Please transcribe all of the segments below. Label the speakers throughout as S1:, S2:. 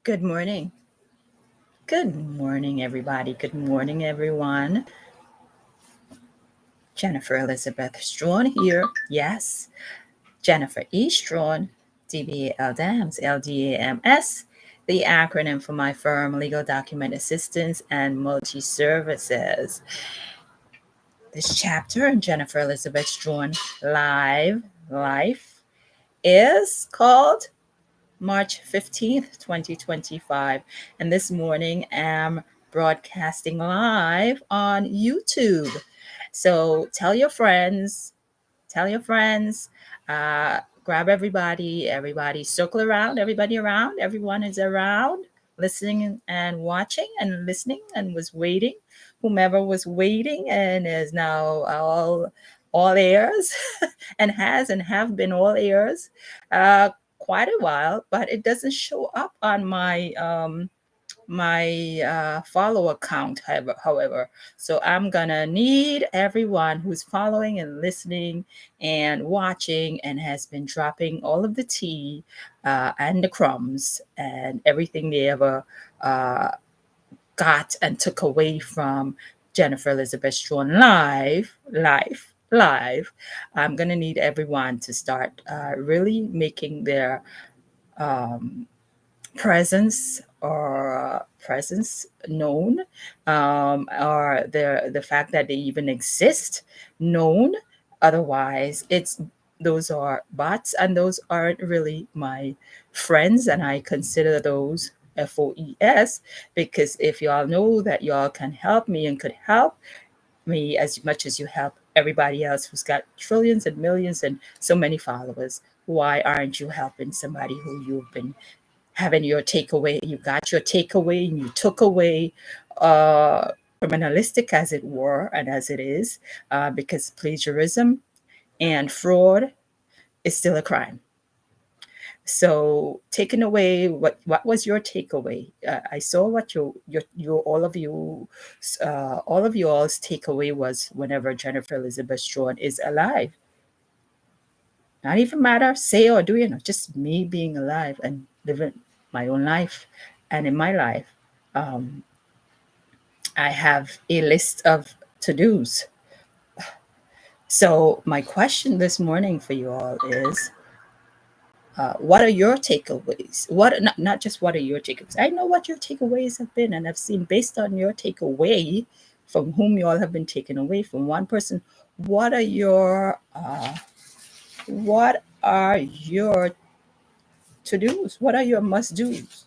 S1: Good morning. Good morning, everybody. Good morning, everyone. Jennifer Elizabeth Strawn here. Yes, Jennifer E. Strawn, DBA LDAMS, LDAMS, the acronym for my firm, Legal Document Assistance and Multi Services. This chapter in Jennifer Elizabeth Strawn Life is called March 15th, 2025. And this morning I'm broadcasting live on YouTube. So tell your friends, grab everybody circle around, everyone is around, listening and watching and listening and was waiting. Whomever was waiting and is now all ears and have been all ears. Quite a while, but it doesn't show up on my follow account, however. So I'm gonna need everyone who's following and listening and watching and has been dropping all of the tea and the crumbs and everything they ever got and took away from Jennifer Elizabeth Strawn live. I'm gonna need everyone to start really making their presence known, or the fact that they even exist known. Otherwise, those are bots, and those aren't really my friends, and I consider those FOES, because if y'all know that y'all can help me and could help me as much as you help everybody else who's got trillions and millions and so many followers, why aren't you helping somebody who you've been having your takeaway? You got your takeaway and you took away, criminalistic as it were and as it is, because plagiarism and fraud is still a crime. So taking away, what was your takeaway? I saw what your all of y'all's takeaway was whenever Jennifer Elizabeth Strawn is alive. Not even matter say or do, just me being alive and living my own life. And in my life, um, I have a list of to-dos. So my question this morning for you all is, what are your takeaways? Not just what are your takeaways. I know what your takeaways have been, and I've seen based on your takeaway from whom you all have been taken away from one person. What are your to-dos? What are your must-dos?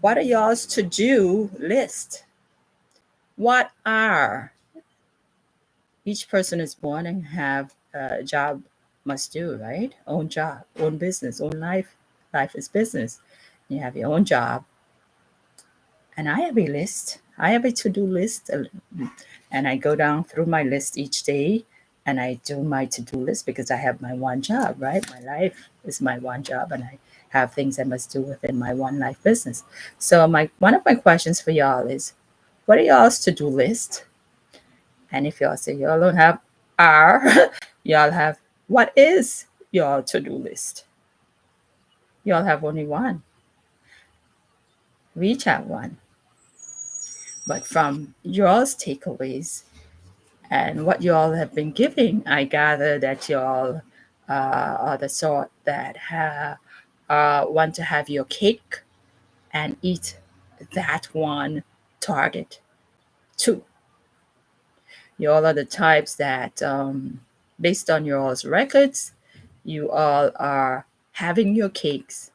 S1: What are y'all's to-do list? What are each person is born and have a job must do, right? Own job, own business, own life. Life is business. You have your own job. And I have a list. I have a to-do list. And I go down through my list each day and I do my to-do list because I have my one job, right? My life is my one job and I have things I must do within my one life business. So one of my questions for y'all is, what are y'all's to-do list? And if y'all say y'all don't have R, y'all have, what is your to-do list? Y'all have only one. We each have one. But from y'all's takeaways and what y'all have been giving, I gather that y'all are the sort that want to have your cake and eat that one target too. Y'all are the types that, based on y'all's records, you all are having your cakes,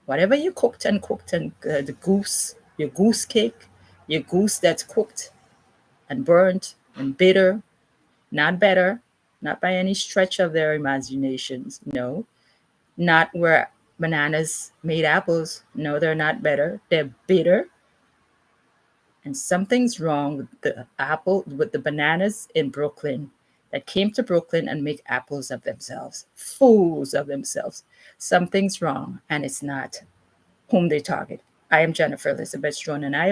S1: whatever you cooked and your goose cake, your goose that's cooked and burnt and bitter, not better, not by any stretch of their imaginations. No, not where bananas made apples. No, they're not better. They're bitter. And something's wrong with the bananas in Brooklyn that came to Brooklyn and make apples of themselves, fools of themselves. Something's wrong, and it's not whom they target. I am Jennifer Elizabeth Strawn, and I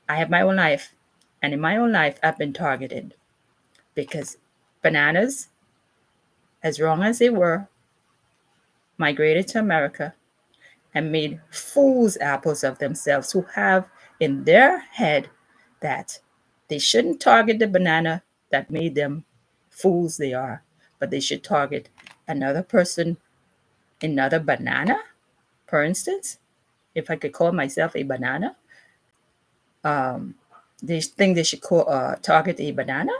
S1: have my own life, and in my own life, I've been targeted because bananas, as wrong as they were, migrated to America, and made fools apples of themselves, who have in their head that they shouldn't target the banana that made them fools they are, but they should target another person, another banana, for instance. If I could call myself a banana, um, they think they should target a banana,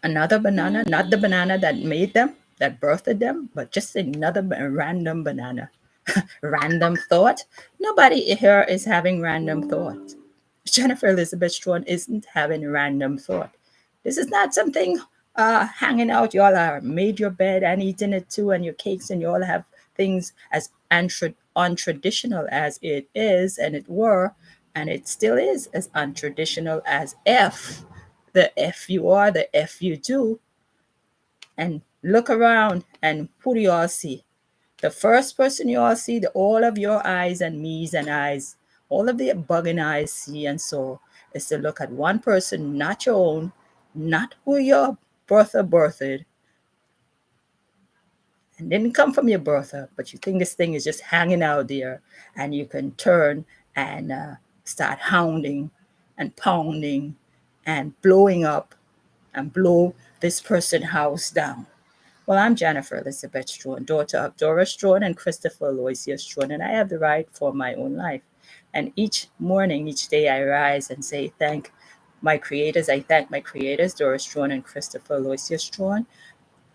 S1: another banana, not the banana that made them, that birthed them, but just another random banana. Random thought. Nobody here is having random thought. Jennifer Elizabeth Strawn isn't having random thought. This is not something hanging out. Y'all are made your bed and eating it too, and your cakes, and you all have things as untraditional as it is, and it were, and it still is as untraditional as F. The F you are, the F you do. And look around, and who do you all see? The first person you all see, all of your eyes and me's and eyes, all of the bugging eyes see and so, is to look at one person, not your own, not who your birthed, and didn't come from your birther, but you think this thing is just hanging out there, and you can turn and start hounding and pounding and blowing up and blow this person's house down. Well, I'm Jennifer Elizabeth Strawn, daughter of Dora Strawn and Christopher Aloysius Strawn, and I have the right for my own life. And each morning, each day, I rise and say, thank my creators. I thank my creators, Dora Strawn and Christopher Aloysius Strawn,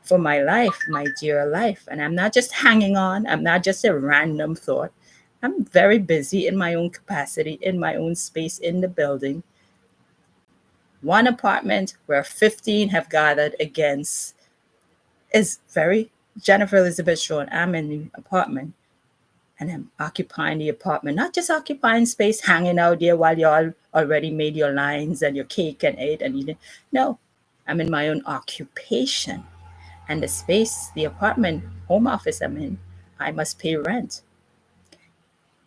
S1: for my life, my dear life. And I'm not just hanging on, I'm not just a random thought. I'm very busy in my own capacity, in my own space in the building. One apartment where 15 have gathered against is very Jennifer Elizabeth Strawn. I'm in the apartment and I'm occupying the apartment, not just occupying space, hanging out there while y'all already made your lines and your cake and ate and eating. No, I'm in my own occupation. And the space, the apartment, home office I'm in, I must pay rent.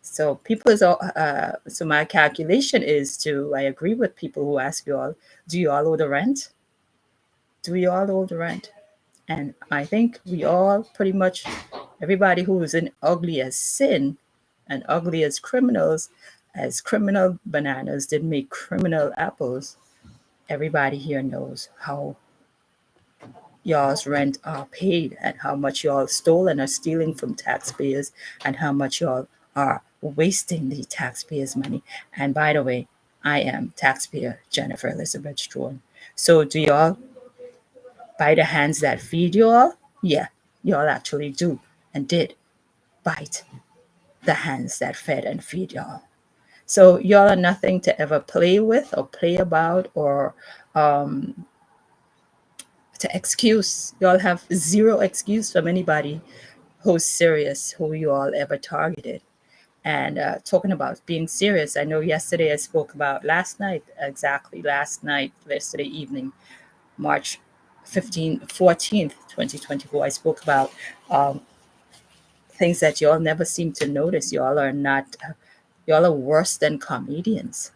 S1: So so my calculation is I agree with people who ask you all, do you all owe the rent? Do you all owe the rent? And I think we all pretty much, everybody who is in ugly as sin and ugly as criminal bananas did make criminal apples, everybody here knows how y'all's rent are paid and how much y'all stole and are stealing from taxpayers and how much y'all are wasting the taxpayers' money. And by the way, I am taxpayer Jennifer Elizabeth Strawn. So do y'all by the hands that feed y'all? Yeah, y'all actually do and did bite the hands that fed and feed y'all. So y'all are nothing to ever play with or play about or to excuse. Y'all have zero excuse from anybody who's serious, who you all ever targeted. And talking about being serious, I know yesterday I spoke about yesterday evening, March 14th, 2024, I spoke about things that y'all never seem to notice. Y'all are worse than comedians.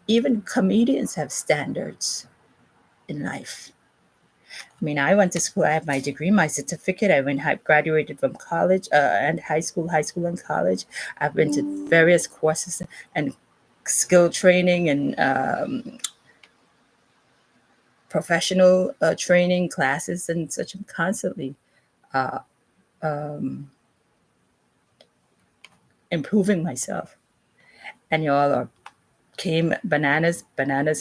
S1: Even comedians have standards in life. I mean, I went to school, I have my degree, my certificate. Graduated from college and high school and college. I've been to various courses and skill training and professional training classes and such, constantly improving myself. And y'all are came bananas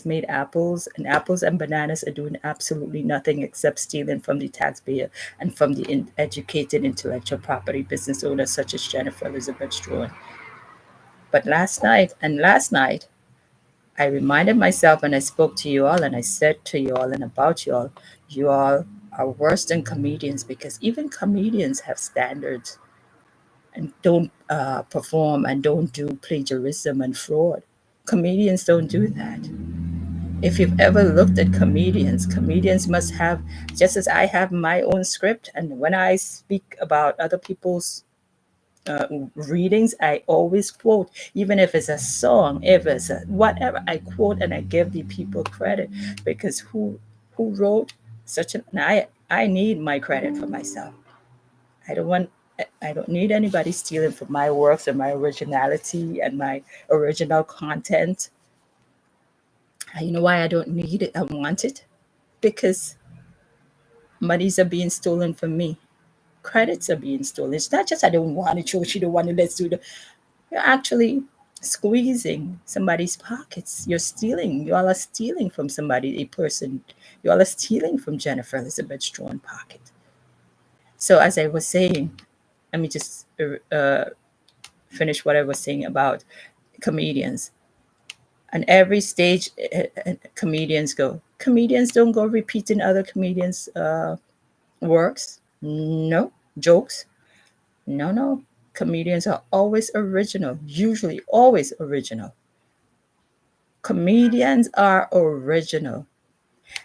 S1: made apples, and apples and bananas are doing absolutely nothing except stealing from the taxpayer and from the educated intellectual property business owners such as Jennifer Elizabeth Strawn. But last night, I reminded myself and I spoke to you all and I said to you all and about you all are worse than comedians because even comedians have standards and don't perform and don't do plagiarism and fraud. Comedians don't do that. If you've ever looked at comedians must have, just as I have my own script. And when I speak about other people's readings, I always quote, even if it's a song, if it's whatever, I quote and I give the people credit because who wrote such an, I need my credit for myself. I don't want I don't need anybody stealing from my works and my originality and my original content. You know why I don't need it? I want it because monies are being stolen from me. Credits are being stolen. It's not just I don't want it, she don't want it, let's do the. You're actually squeezing somebody's pockets. You're stealing. You all are stealing from somebody, a person. You all are stealing from Jennifer Elizabeth Strawn pocket. So as I was saying, let me just finish what I was saying about comedians. And every stage, comedians go. Comedians don't go repeating other comedians' works. No jokes. No, no. Comedians are always original. Usually, always original. Comedians are original.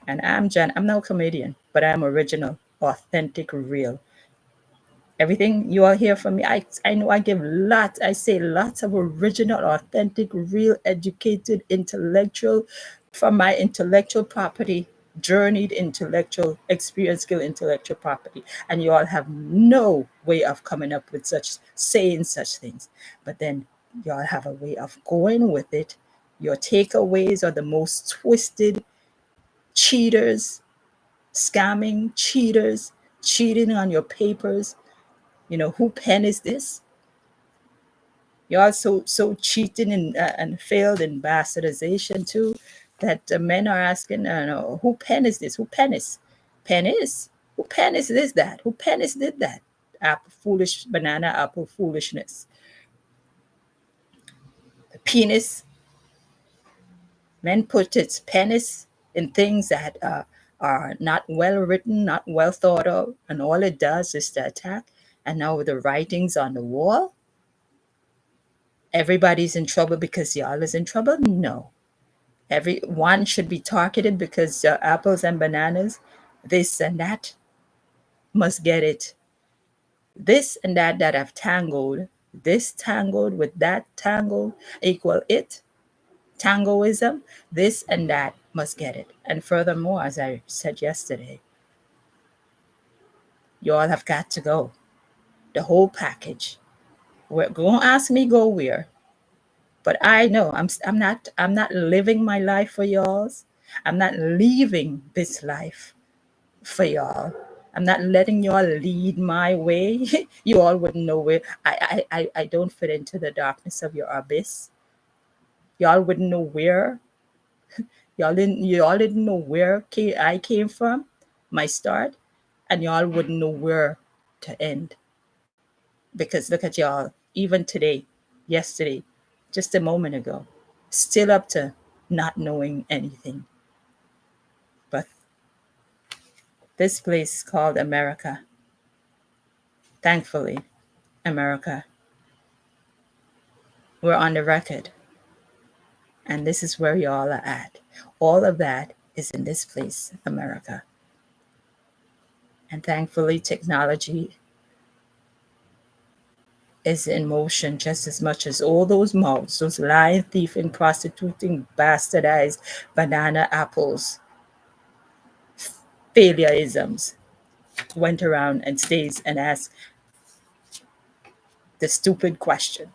S1: And I'm Jen. I'm no comedian, but I'm original, authentic, real. Everything you all hear from me, I know I give lots, I say lots of original, authentic, real, educated, intellectual, from my intellectual property, journeyed intellectual experience, skill, intellectual property. And you all have no way of coming up with saying such things. But then you all have a way of going with it. Your takeaways are the most twisted, cheaters, scamming, cheaters, cheating on your papers. Who pen is this? You're also cheating and failed in bastardization too, that men are asking, no, who pen is this? Who pen is? Pen is? Who pen is this, that? Who pen is did that? Apple foolish, banana apple foolishness. The penis, men put its penis in things that are not well written, not well thought of, and all it does is to attack. And now with the writings on the wall, everybody's in trouble because y'all is in trouble? No. Everyone should be targeted because apples and bananas, this and that, must get it. This and that have tangled, this tangled with that tangled, equal it, tangoism, this and that must get it. And furthermore, as I said yesterday, you all have got to go. The whole package. Don't ask me go where. But I know I'm not living my life for y'all's. I'm not leaving this life for y'all. I'm not letting y'all lead my way. You all wouldn't know where I don't fit into the darkness of your abyss. Y'all wouldn't know where. Y'all didn't know where I came from, my start, and y'all wouldn't know where to end. Because look at y'all, even today, yesterday, just a moment ago, still up to not knowing anything. But this place called America, thankfully, America, we're on the record. And this is where y'all are at. All of that is in this place, America. And thankfully, technology is in motion just as much as all those mouths, those lying, thieving, prostituting, bastardized banana apples, failureisms, went around and stays and asked the stupid question.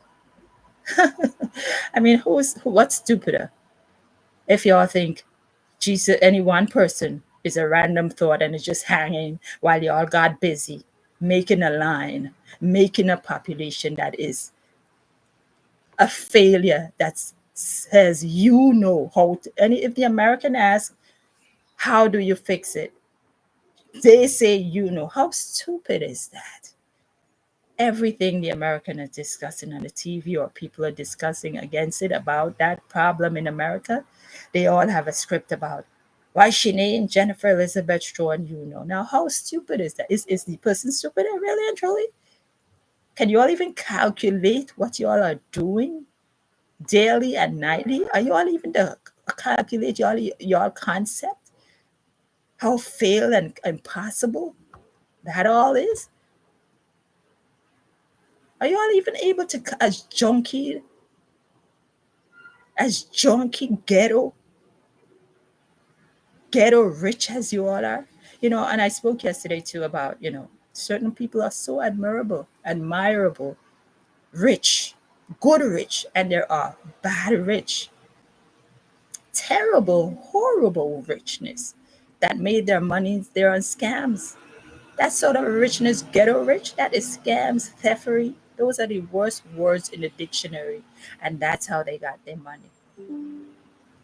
S1: I mean, what's stupider? If y'all think Jesus, any one person is a random thought and is just hanging while y'all got busy making a line, making a population that is a failure, that says how to, and if the American asks, how do you fix it? They say, how stupid is that? Everything the American is discussing on the TV or people are discussing against it about that problem in America, they all have a script about why she named Jennifer Elizabeth Strawn, Now, how stupid is that? Is the person stupid, really and truly? Can you all even calculate what you all are doing daily and nightly? Are you all even to calculate your concept? How fail and impossible that all is? Are you all even able to, as junky ghetto rich as you all are? And I spoke yesterday too about, Certain people are so admirable, rich, good rich, and there are bad rich, terrible, horrible richness that made their money there on scams. That sort of richness, ghetto rich, that is scams, theftery. Those are the worst words in the dictionary. And that's how they got their money.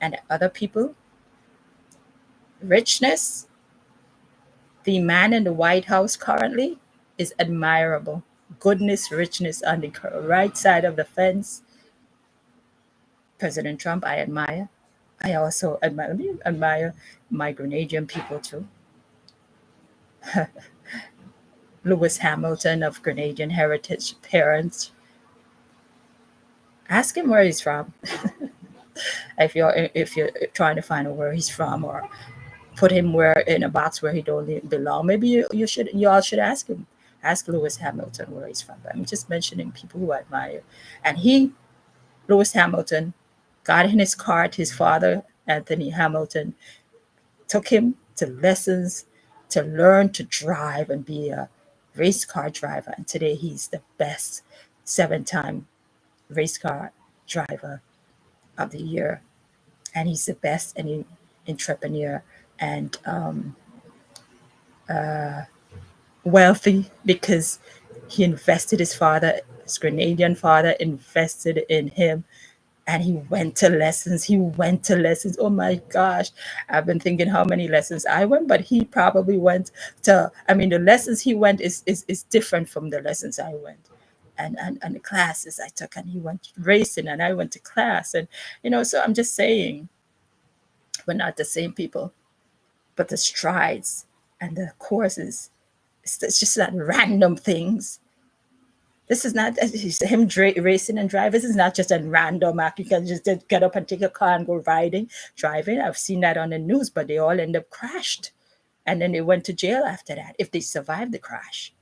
S1: And other people, richness, the man in the White House currently is admirable. Goodness, richness on the right side of the fence. President Trump, I admire. I also admire my Grenadian people too. Lewis Hamilton of Grenadian heritage parents. Ask him where he's from. If you're trying to find out where he's from, or put him where in a box where he don't belong, maybe you all should ask him. Ask Lewis Hamilton where he's from. I'm just mentioning people who I admire. And Lewis Hamilton, got in his cart. His father, Anthony Hamilton, took him to lessons to learn to drive and be a race car driver. And today he's the best 7-time race car driver of the year. And he's the best any entrepreneur and wealthy because he invested his Grenadian father invested in him, and he went to lessons. He went to lessons. Oh my gosh. I've been thinking how many lessons I went, but he probably went to, I mean, the lessons he went is different from the lessons I went. And the classes I took, and he went racing and I went to class. And, so I'm just saying, we're not the same people, but the strides and the courses, it's just not random things. This is not him racing and driving. This is not just a random act. You can just get up and take a car and go driving. I've seen that on the news, but they all end up crashed. And then they went to jail after that if they survived the crash.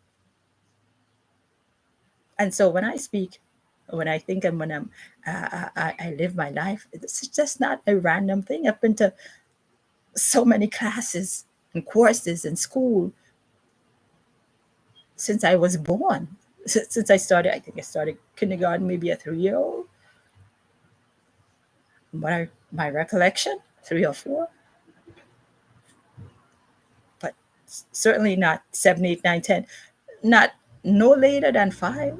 S1: And so when I speak, when I think, and when I live my life, it's just not a random thing. I've been to so many classes and courses in school since I was born. Since I think I started kindergarten, maybe a 3-year-old. My recollection, 3 or 4, but certainly not 7, 8, 9, 10. Not no later than 5.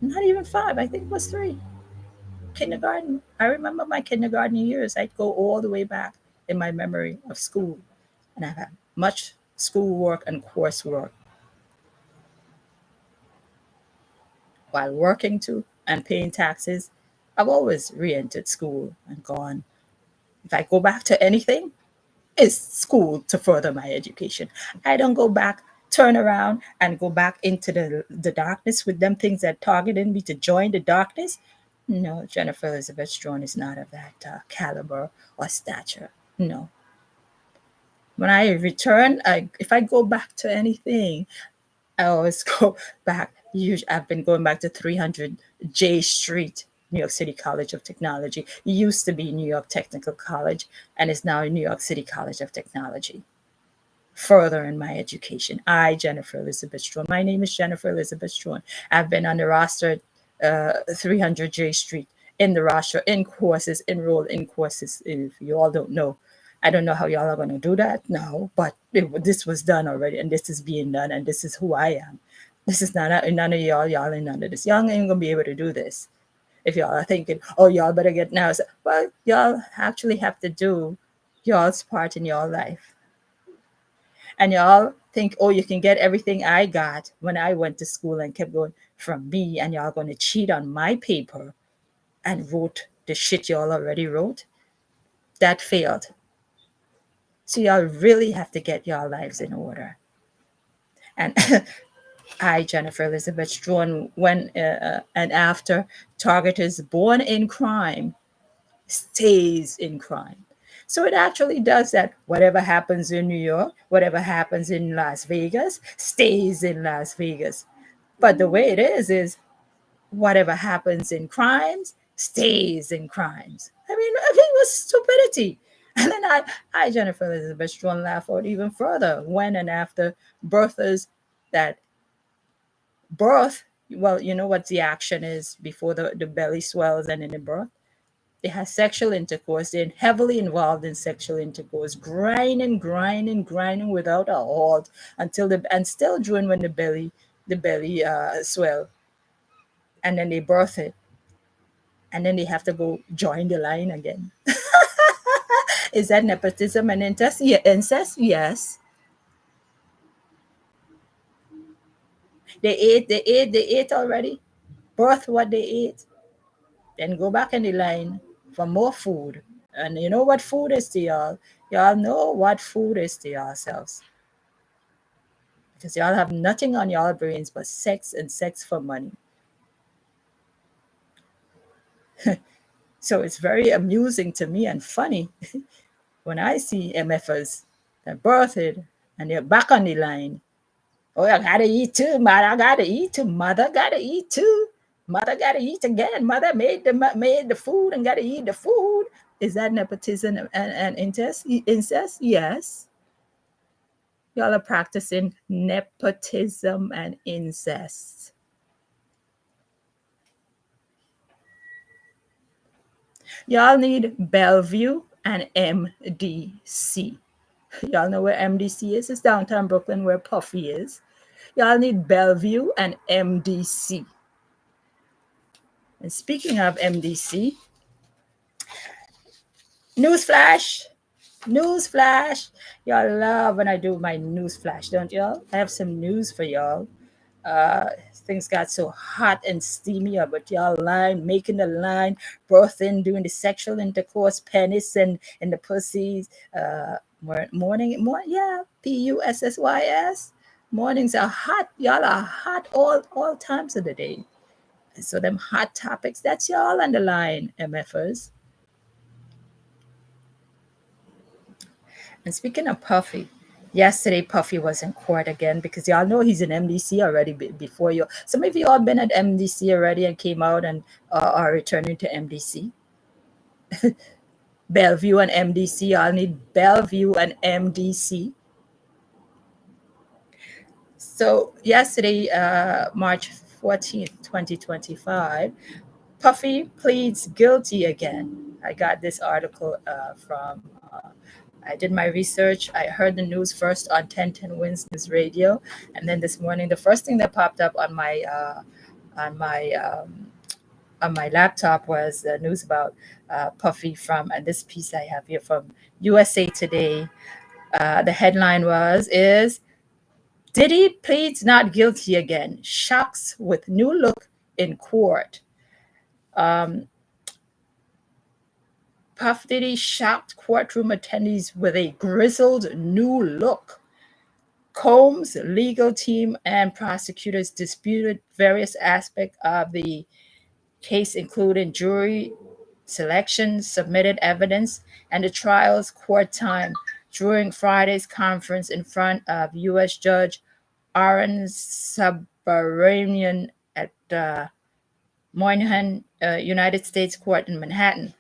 S1: Not even 5. I think it was 3. Kindergarten. I remember my kindergarten years. I'd go all the way back in my memory of school, and I've had much schoolwork and coursework while working too and paying taxes. I've always re-entered school and gone. If I go back to anything, it's school to further my education. I don't go back, turn around, and go back into the darkness with them things that targeted me to join the darkness. No, Jennifer Elizabeth Strachan is not of that caliber or stature. No. When I return, if I go back to anything, I always go back. Usually, I've been going back to 300 J Street, New York City College of Technology. It used to be New York Technical College, and it's now New York City College of Technology. Further in my education, Jennifer Elizabeth Strachan. My name is Jennifer Elizabeth Strachan. I've been on the roster at 300 J Street, in the roster, in courses, enrolled in courses. If you all don't know, I don't know how y'all are going to do that now, but this was done already, and this is being done, and this is who I am. This is not none of y'all ain't none of this. Y'all ain't gonna be able to do this. If y'all are thinking, oh, y'all better get now. So, well, y'all actually have to do y'all's part in your life. And y'all think, oh, you can get everything I got when I went to school and kept going from me, and y'all going to cheat on my paper and wrote the shit y'all already wrote. That failed. So y'all really have to get your lives in order. And Jennifer Elizabeth Strachan, when and after, targeters born in crime stays in crime. So it actually does that. Whatever happens in New York, whatever happens in Las Vegas, stays in Las Vegas. But the way it is whatever happens in crimes stays in crimes. I mean, it was stupidity. And then Jennifer Elizabeth Strachan, laugh out even further when and after birthers that Birth, well, you know what the action is before the belly swells and in the birth? They have sexual intercourse. They're heavily involved in sexual intercourse, grinding, grinding, grinding without a halt until and still during when the belly swell, and then they birth it, and then they have to go join the line again. Is that nepotism and incest? Yeah, incest, yes. They ate already. Birth what they ate, then go back in the line for more food. And you know what food is to y'all? Y'all know what food is to yourselves. Because y'all have nothing on y'all brains but sex and sex for money. So it's very amusing to me and funny when I see MFers that birthed and they're back on the line. Oh, I gotta eat too, mother. I gotta eat too, mother. Gotta eat too. Mother gotta eat again. Mother made the food and gotta eat the food. Is that nepotism and incest? Incest? Yes. Y'all are practicing nepotism and incest. Y'all need Bellevue and MDC. Y'all know where MDC is? It's downtown Brooklyn where Puffy is. Y'all need Bellevue and MDC. And speaking of MDC, newsflash, newsflash. Y'all love when I do my newsflash, don't y'all? I have some news for y'all. uh, Things got so hot and steamy but y'all line, making the line, birthing, doing the sexual intercourse, penis and the pussies. Yeah, PUSSYS. Mornings are hot. Y'all are hot all times of the day. So them hot topics, that's y'all on the line, MFers. And speaking of Puffy, yesterday Puffy was in court again because y'all know he's in MDC already before you. Some of you all been at MDC already and came out and are returning to MDC. Bellevue and MDC. I'll need Bellevue and MDC. So yesterday, March 14th, 2025, Puffy pleads guilty again. I got this article from. I did my research. I heard the news first on 1010 Wins News Radio, and then this morning, the first thing that popped up on my on my laptop was the news about Puffy from, and this piece I have here from USA Today. The headline is Diddy pleads not guilty again. Shocks with new look in court. Um, Puff Diddy shocked courtroom attendees with a grizzled new look. Combs' legal team and prosecutors disputed various aspects of the case, including jury selection, submitted evidence, and the trial's court time during Friday's conference in front of U.S. Judge Aaron Subramanian at Moynihan United States Court in Manhattan.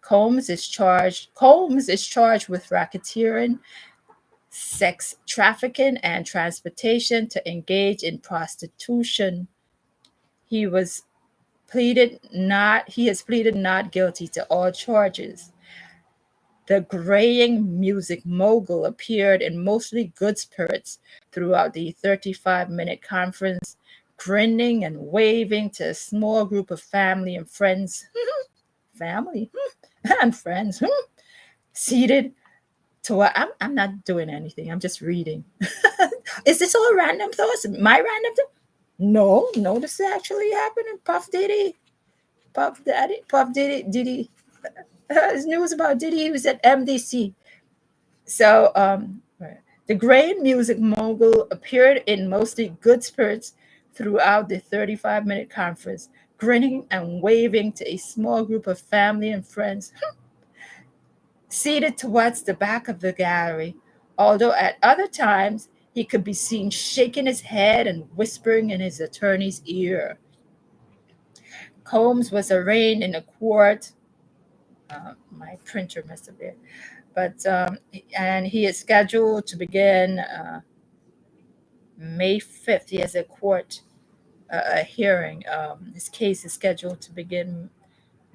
S1: Combs is charged with racketeering, sex trafficking, and transportation to engage in prostitution. He has pleaded not guilty to all charges. The graying music mogul appeared in mostly good spirits throughout the 35-minute conference, grinning and waving to a small group of family and friends. Family and friends seated to what I'm not doing anything. I'm just reading. Is this all random thoughts? My random thoughts? No, this is actually happening. Puff Diddy. His news about Diddy. He was at MDC. So the great music mogul appeared in mostly good spirits throughout the 35-minute conference, grinning and waving to a small group of family and friends seated towards the back of the gallery, although at other times he could be seen shaking his head and whispering in his attorney's ear. Combs was arraigned in a court. My printer must have been, but and he is scheduled to begin May 5th. He has a court a hearing. His case is scheduled to begin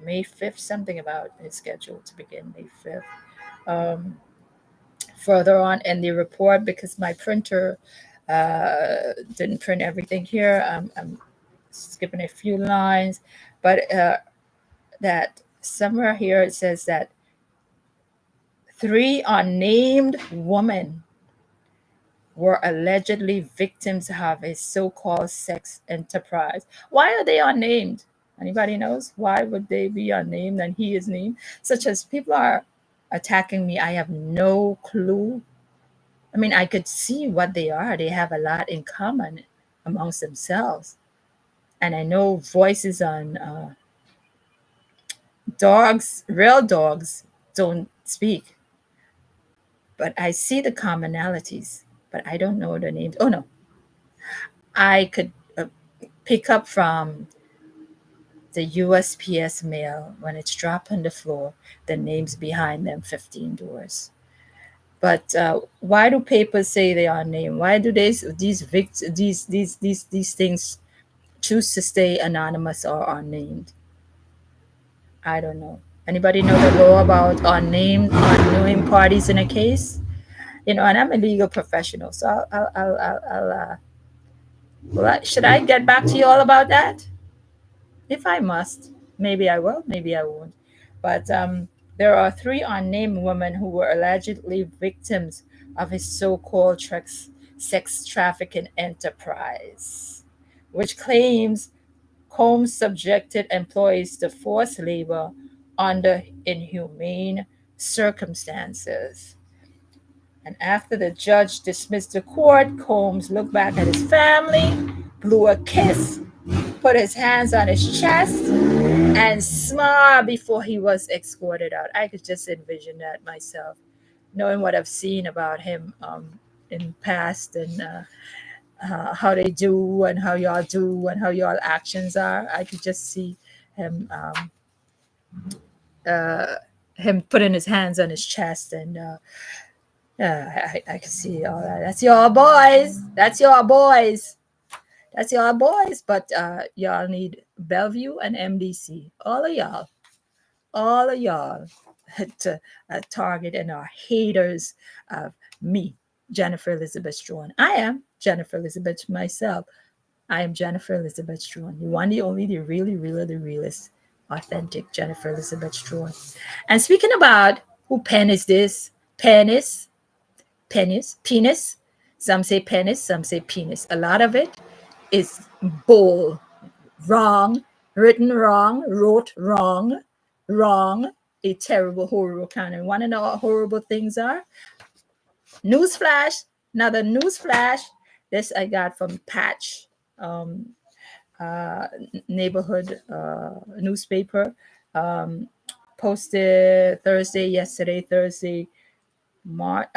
S1: May 5th. Something about his schedule to begin May 5th. Um, Further on in the report, because my printer didn't print everything here, I'm skipping a few lines, but that somewhere here it says that 3 unnamed women were allegedly victims of a so-called sex enterprise. Why are they unnamed? Anybody knows? Why would they be unnamed and he is named? Such as people are attacking me. I have no clue. I mean, I could see what they are. They have a lot in common amongst themselves. And I know voices on dogs, real dogs, don't speak. But I see the commonalities, but I don't know the names. Oh, no. I could pick up from the USPS mail when it's dropped on the floor, the names behind them 15 doors. But why do papers say they are named? Why do these things choose to stay anonymous or unnamed? I don't know. Anybody know the law about unnamed parties in a case? You know, and I'm a legal professional, so should I get back to you all about that? If I must, maybe I will, maybe I won't. But there are 3 unnamed women who were allegedly victims of his so-called sex trafficking enterprise, which claims Combs subjected employees to forced labor under inhumane circumstances. And after the judge dismissed the court, Combs looked back at his family, blew a kiss, put his hands on his chest, and smiled before he was escorted out. I could just envision that myself, knowing what I've seen about him in past and how they do and how y'all do and how y'all actions are. I could just see him uh, him putting his hands on his chest and I can see all that. That's your boys. That's your boys. That's your boys. But y'all need Bellevue and MDC. All of y'all to target and are haters of me, Jennifer Elizabeth Strawn. I am Jennifer Elizabeth myself. I am Jennifer Elizabeth Strawn. The one, the only, the really, really, the realest, authentic Jennifer Elizabeth Strawn. And speaking about who pen is this? Penis. Some say penis, some say penis. A lot of it is bull, wrong, written wrong, wrote wrong, wrong, a terrible, horrible kind. And want to know what horrible things are? Newsflash, another newsflash. This I got from Patch neighborhood newspaper. Posted Thursday, Thursday, March,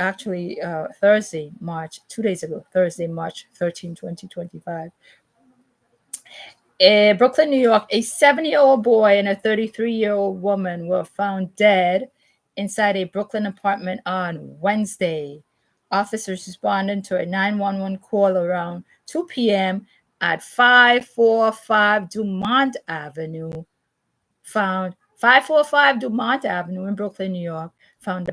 S1: 2 days ago, Thursday, March 13, 2025. In Brooklyn, New York, a 7-year-old boy and a 33-year-old woman were found dead inside a Brooklyn apartment on Wednesday. Officers responded to a 911 call around 2 p.m. at 545 Dumont Avenue. Found 545 Dumont Avenue in Brooklyn, New York. Found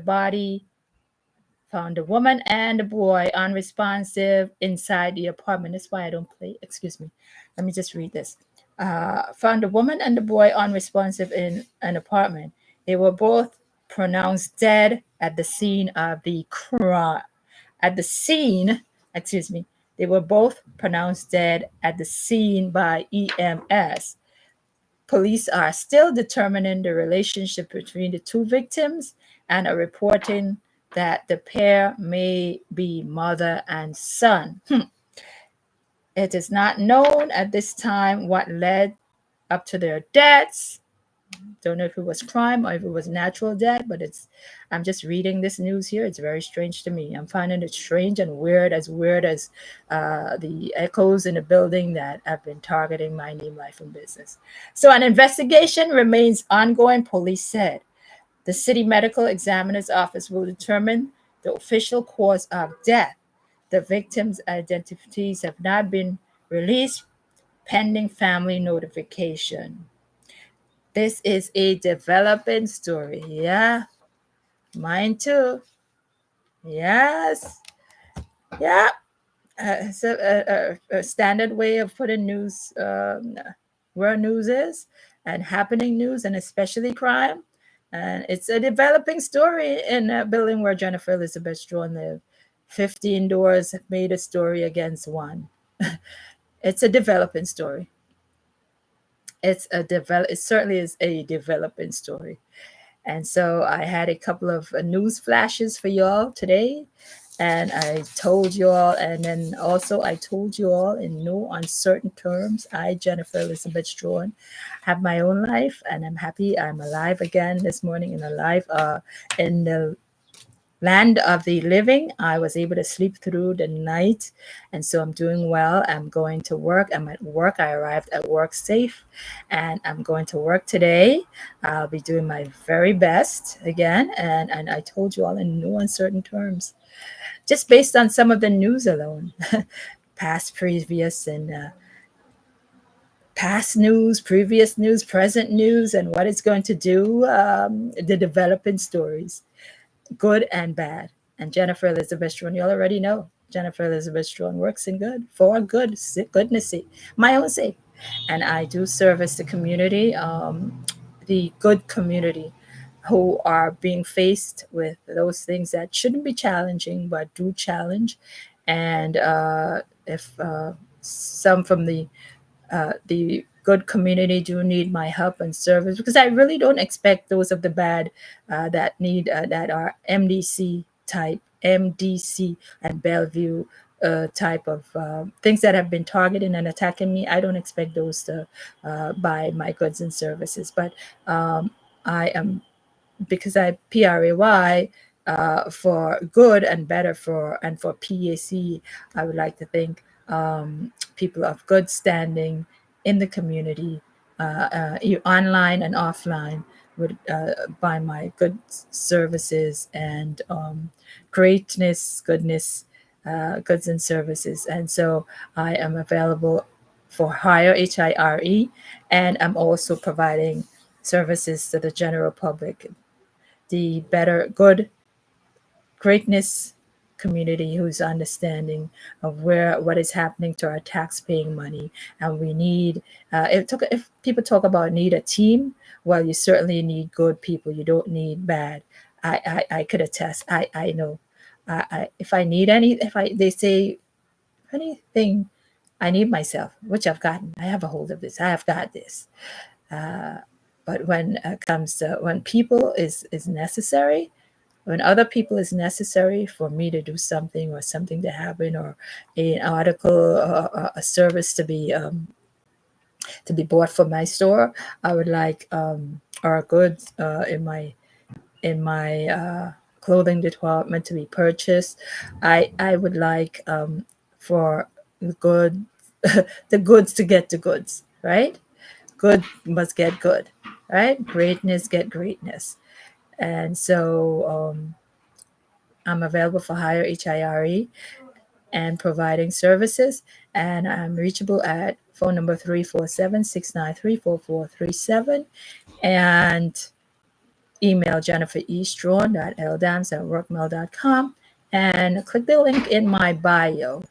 S1: the woman and the boy unresponsive inside the apartment. That's why I don't play. Excuse me. Let me just read this. Found the woman and the boy unresponsive in an apartment. They were both pronounced dead at the scene of the crime. They were both pronounced dead at the scene by EMS. Police are still determining the relationship between the 2 victims and are reporting that the pair may be mother and son. It is not known at this time what led up to their deaths. Don't know if it was crime or if it was natural death, but I'm just reading this news here. It's very strange to me. I'm finding it strange and weird as the echoes in the building that have been targeting my name, life, and business. So an investigation remains ongoing, police said. The city medical examiner's office will determine the official cause of death. The victims' identities have not been released pending family notification. This is a developing story. Yeah, mine too. Yes. Yeah. It's a standard way of putting news where news is and happening news, and especially crime. And it's a developing story in a building where Jennifer Elizabeth Strawn lived. 15 doors made a story against one. It's a developing story. It certainly is a developing story. And so I had a couple of news flashes for y'all today. And I told you all, and then also I told you all in no uncertain terms, I, Jennifer Elizabeth Strawn, have my own life, and I'm happy I'm alive again this morning and alive in the land of the living. I was able to sleep through the night, and so I'm doing well. I'm going to work. I'm at work. I arrived at work safe, and I'm going to work today. I'll be doing my very best again, and I told you all in no uncertain terms, just based on some of the news alone, past, previous, and past news, previous news, present news, and what it's going to do, the developing stories, good and bad. And Jennifer Elizabeth Strawn, you already know. Jennifer Elizabeth Strawn works in good for good, goodness sake, my own sake. And I do service the community, the good community who are being faced with those things that shouldn't be challenging, but do challenge. And if some from the good community do need my help and service, because I really don't expect those of the bad that need that are MDC and Bellevue type of things that have been targeting and attacking me. I don't expect those to buy my goods and services, but I am, because I PRAY for good and better for PAC. I would like to thank people of good standing in the community, online and offline, would buy my good services and goodness, goods and services. And so I am available for hire, HIRE, and I'm also providing services to the general public, the better, good, greatness community who's understanding of what is happening to our tax-paying money. And we need, if people talk about need a team, well, you certainly need good people. You don't need bad. I could attest. I know. If I need they say anything, I need myself, which I've gotten. I have a hold of this. I have got this. But when it comes to when people is necessary, when other people is necessary for me to do something or something to happen, or an article or a service to be bought for my store, I would like our goods in my clothing department to be purchased. I would like for the good the goods to get the goods, right? Good must get good, right? Greatness get greatness. And so I'm available for hire, HIRE, and providing services. And I'm reachable at phone number 347-693-4437, and email jenniferestrawn.ldams@workmail.com, and click the link in my bio